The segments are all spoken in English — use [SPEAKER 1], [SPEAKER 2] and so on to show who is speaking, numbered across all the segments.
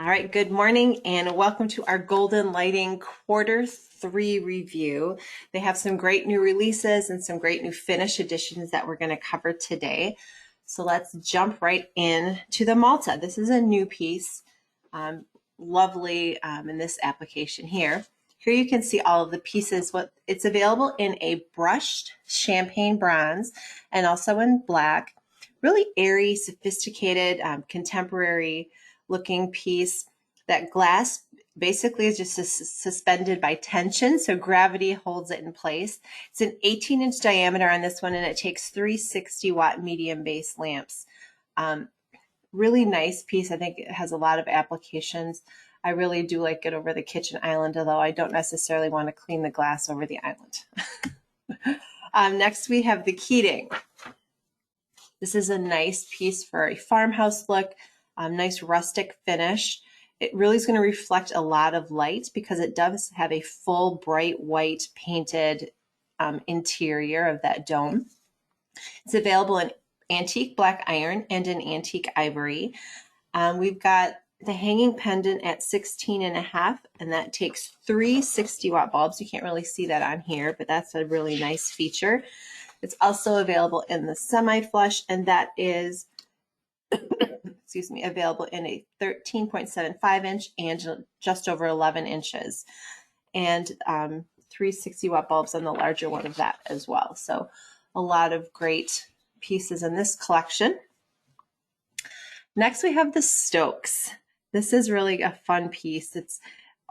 [SPEAKER 1] All right, good morning and welcome to our Golden Lighting Q3 review. They have some great new releases and some great new finish additions that we're going to cover today. So let's jump right in to the Malta. This is a new piece, lovely in this application here. Here you can see all of the pieces. It's available in a brushed champagne bronze and also in black. Really airy, sophisticated, contemporary looking piece. That glass basically is just suspended by tension, so gravity holds it in place. It's an 18-inch diameter on this one, and it takes 3 60-watt medium base lamps. Really nice piece. I think it has a lot of applications. I really do like it over the kitchen island, although I don't necessarily want to clean the glass over the island. Next, we have the Keating. This is a nice piece for a farmhouse look, nice rustic finish. It really is going to reflect a lot of light because it does have a full bright white painted interior of that dome. It's available in antique black iron and in antique ivory. We've got the hanging pendant at 16.5, and that takes 3 60-watt bulbs. You can't really see that on here, but that's a really nice feature. It's also available in the semi-flush, and that is, excuse me, available in a 13.75 inch and just over 11 inches. And 3 60-watt bulbs on the larger one of that as well. So a lot of great pieces in this collection. Next, we have the Stokes. This is really a fun piece. It's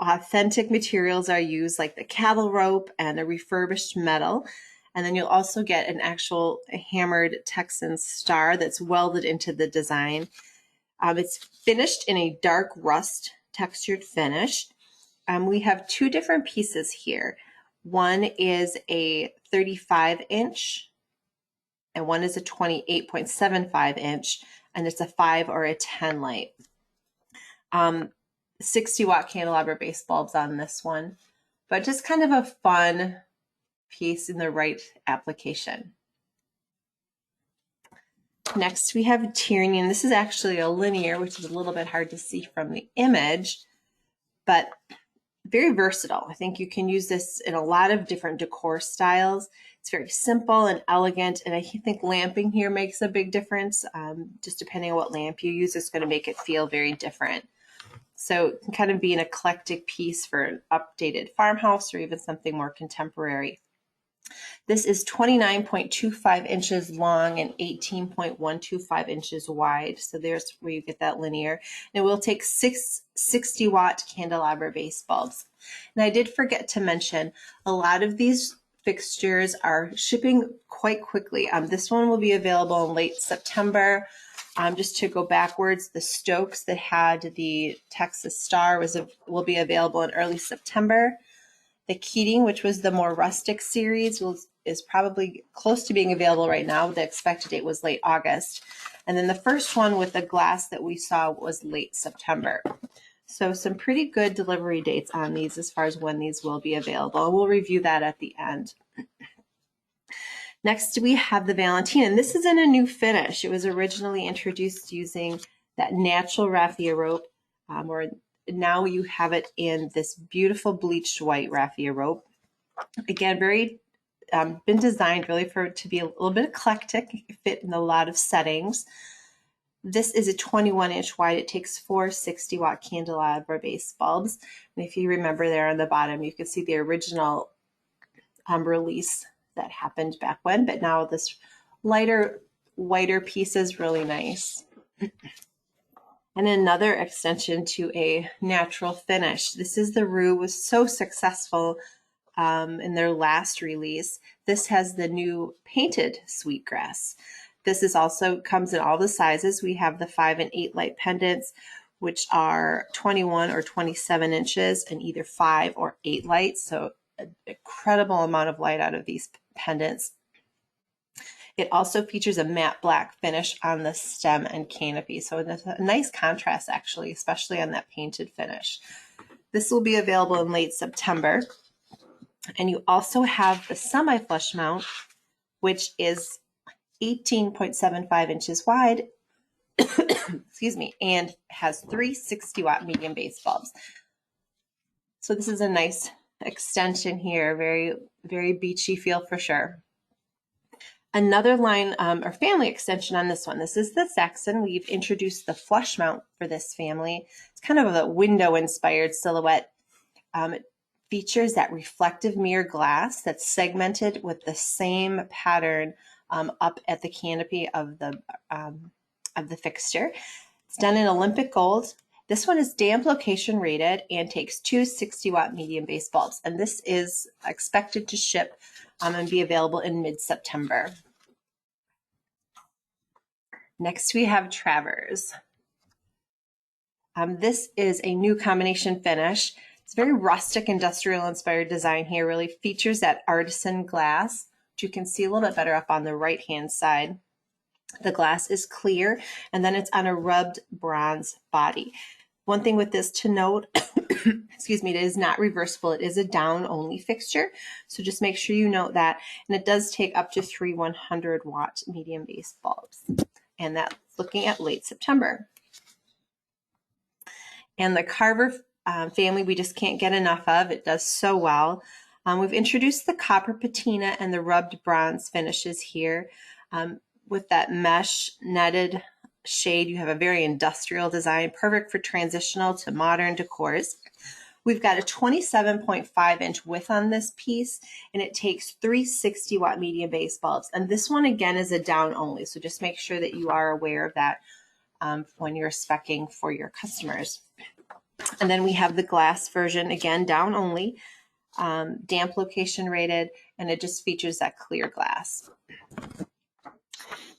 [SPEAKER 1] authentic materials are used, like the cattle rope and a refurbished metal. And then you'll also get an actual hammered Texan star that's welded into the design. It's finished in a dark rust textured finish. We have 2 different pieces here. One is a 35-inch and one is a 28.75 inch, and it's a 5 or a 10 light. 60-watt candelabra base bulbs on this one, but just kind of a fun piece in the right application. Next, we have Tierney, and this is actually a linear, which is a little bit hard to see from the image, but very versatile. I think you can use this in a lot of different decor styles. It's very simple and elegant, and I think lamping here makes a big difference. Just depending on what lamp you use, it's going to make it feel very different. So it can kind of be an eclectic piece for an updated farmhouse or even something more contemporary. This is 29.25 inches long and 18.125 inches wide. So there's where you get that linear. And it will take 6 60-watt candelabra base bulbs. And I did forget to mention, a lot of these fixtures are shipping quite quickly. This one will be available in late September. Just to go backwards, the Stokes that had the Texas Star will be available in early September. The Keating, which was the more rustic series, is probably close to being available right now. The expected date was late August. And then the first one with the glass that we saw was late September. So some pretty good delivery dates on these as far as when these will be available. We'll review that at the end. Next, we have the Valentine, and this is in a new finish. It was originally introduced using that natural raffia rope, or now you have it in this beautiful bleached white raffia rope. Again, very been designed really for it to be a little bit eclectic, fit in a lot of settings. This is a 21-inch wide. It takes 4 60-watt candelabra base bulbs. And if you remember there on the bottom, you can see the original release that happened back when, but now this lighter, whiter piece is really nice. And another extension to a natural finish. This is the Roux, was so successful in their last release. This has the new painted sweetgrass. This is also comes in all the sizes. We have the 5 and 8 light pendants, which are 21 or 27 inches and either 5 or 8 lights. So an incredible amount of light out of these pendants. It also features a matte black finish on the stem and canopy. So it's a nice contrast, actually, especially on that painted finish. This will be available in late September. And you also have the semi-flush mount, which is 18.75 inches wide excuse me, and has 3 60-watt medium base bulbs. So this is a nice extension here, very, very beachy feel for sure. Another line or family extension on this one. This is the Saxon. We've introduced the flush mount for this family. It's kind of a window-inspired silhouette. It features that reflective mirror glass that's segmented with the same pattern up at the canopy of the fixture. It's done in Olympic gold. This one is damp location rated and takes 2 60-watt medium base bulbs. And this is expected to ship and be available in mid-September. Next, we have Travers. This is a new combination finish. It's very rustic, industrial-inspired design here. Really features that artisan glass, which you can see a little bit better up on the right-hand side. The glass is clear, and then it's on a rubbed bronze body. One thing with this to note, excuse me, it is not reversible. It is a down-only fixture, so just make sure you note that. And it does take up to 3 100-watt medium base bulbs, and that's looking at late September. And the Carver family, we just can't get enough of. It does so well. We've introduced the copper patina and the rubbed bronze finishes here. With that mesh netted shade, you have a very industrial design, perfect for transitional to modern decors. We've got a 27.5-inch width on this piece, and it takes 3 60-watt medium base bulbs. And this one, again, is a down only, so just make sure that you are aware of that when you're speccing for your customers. And then we have the glass version, again, down only, damp location rated, and it just features that clear glass.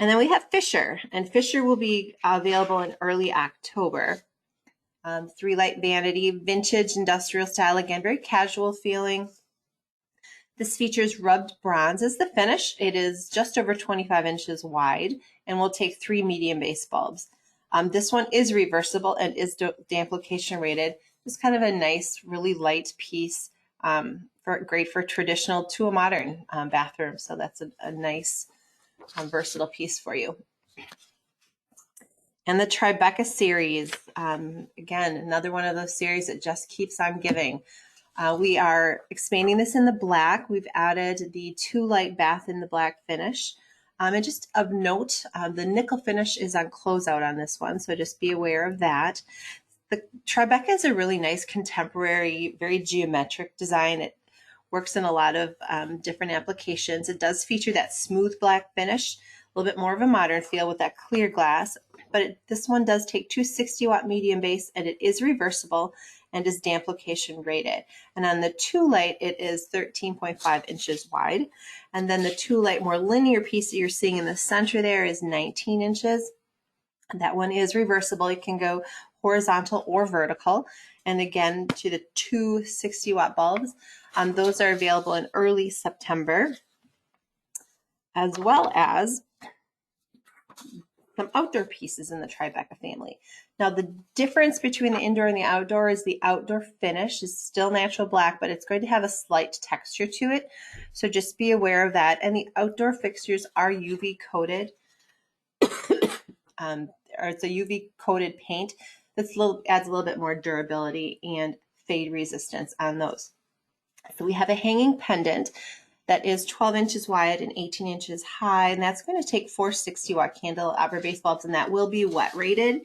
[SPEAKER 1] And then we have Fisher, and Fisher will be available in early October. 3-light vanity, vintage industrial style, again, very casual feeling. This features rubbed bronze as the finish. It is just over 25 inches wide and will take 3 medium base bulbs. This one is reversible and is damp location rated. It's kind of a nice, really light piece, great for traditional to a modern bathroom. So that's a nice versatile piece for you. And the Tribeca series, again, another one of those series that just keeps on giving. We are expanding this in the black. We've added the 2-light bath in the black finish. And just of note, the nickel finish is on closeout on this one, so just be aware of that. The Tribeca is a really nice contemporary, very geometric design. It works in a lot of different applications. It does feature that smooth black finish, a little bit more of a modern feel with that clear glass, but this one does take 2 60-watt medium base, and it is reversible and is damp location rated. And on the 2-light, it is 13.5 inches wide. And then the 2-light more linear piece that you're seeing in the center there is 19 inches. That one is reversible. It can go horizontal or vertical. And again, to the 2 60-watt bulbs, those are available in early September, as well as some outdoor pieces in the Tribeca family. Now, the difference between the indoor and the outdoor is the outdoor finish is still natural black, but it's going to have a slight texture to it. So just be aware of that. And the outdoor fixtures are UV coated, or it's a UV coated paint that adds a little bit more durability and fade resistance on those. So we have a hanging pendant that is 12 inches wide and 18 inches high, and that's going to take 4 60-watt candelabra base bulbs, and that will be wet rated.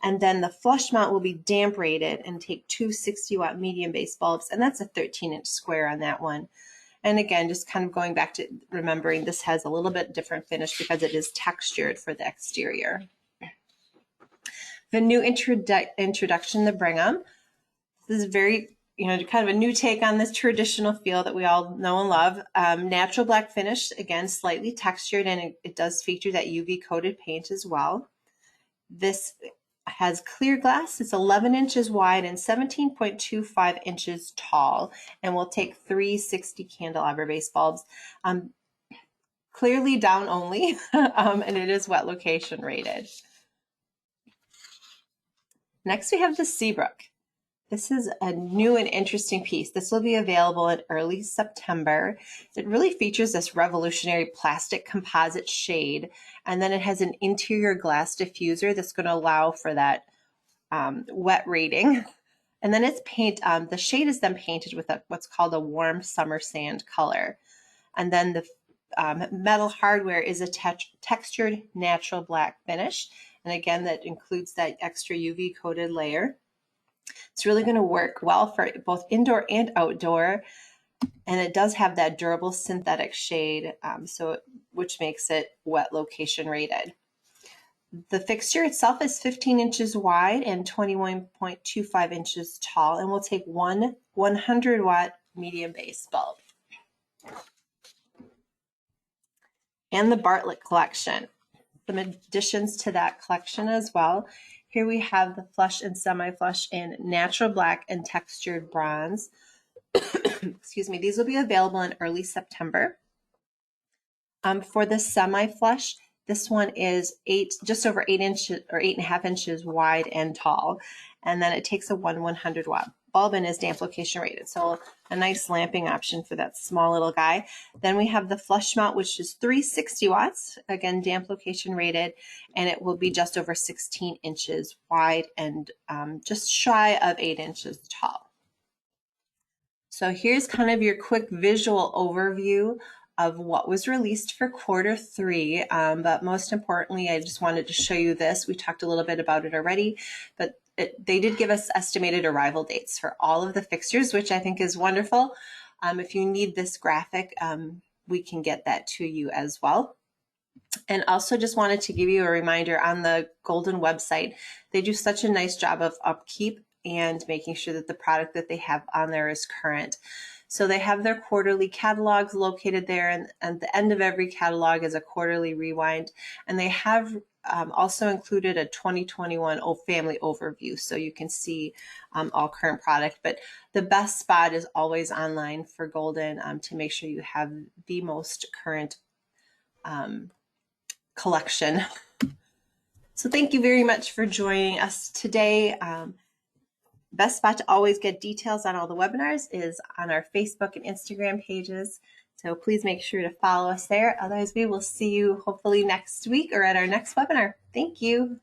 [SPEAKER 1] And then the flush mount will be damp rated and take 2 60-watt medium base bulbs, and that's a 13-inch square on that one. And again, just kind of going back to remembering this has a little bit different finish because it is textured for the exterior. The new introduction to Brigham. This is very kind of a new take on this traditional feel that we all know and love. Natural black finish, again, slightly textured, and it does feature that UV coated paint as well. This has clear glass. It's 11 inches wide and 17.25 inches tall, and will take 3 60 candelabra base bulbs. Clearly down only, and it is wet location rated. Next, we have the Seabrook. This is a new and interesting piece. This will be available in early September. It really features this revolutionary plastic composite shade, and then it has an interior glass diffuser that's going to allow for that wet rating. And then it's the shade is then painted with what's called a warm summer sand color. And then the metal hardware is a textured natural black finish. And again, that includes that extra UV coated layer. It's really going to work well for both indoor and outdoor. And it does have that durable synthetic shade, which makes it wet location rated. The fixture itself is 15 inches wide and 21.25 inches tall, and will take one 100-watt medium base bulb. And the Bartlett collection. Some additions to that collection as well. Here we have the flush and semi-flush in natural black and textured bronze. Excuse me. These will be available in early September. For the semi-flush, this one is just over 8 inches or 8.5 inches wide and tall. And then it takes a 100-watt bulb and is damp location rated. So a nice lamping option for that small little guy. Then we have the flush mount, which is 360 watts, again, damp location rated, and it will be just over 16 inches wide and just shy of 8 inches tall. So here's kind of your quick visual overview of what was released for Q3, but most importantly, I just wanted to show you this. We talked a little bit about it already, but they did give us estimated arrival dates for all of the fixtures, which I think is wonderful. If you need this graphic, we can get that to you as well. And also just wanted to give you a reminder on the Golden website. They do such a nice job of upkeep and making sure that the product that they have on there is current. So they have their quarterly catalogs located there, and at the end of every catalog is a quarterly rewind. And they have also included a 2021 family overview, so you can see all current product. But the best spot is always online for Golden to make sure you have the most current collection. So thank you very much for joining us today. Best spot to always get details on all the webinars is on our Facebook and Instagram pages. So please make sure to follow us there. Otherwise, we will see you hopefully next week or at our next webinar. Thank you.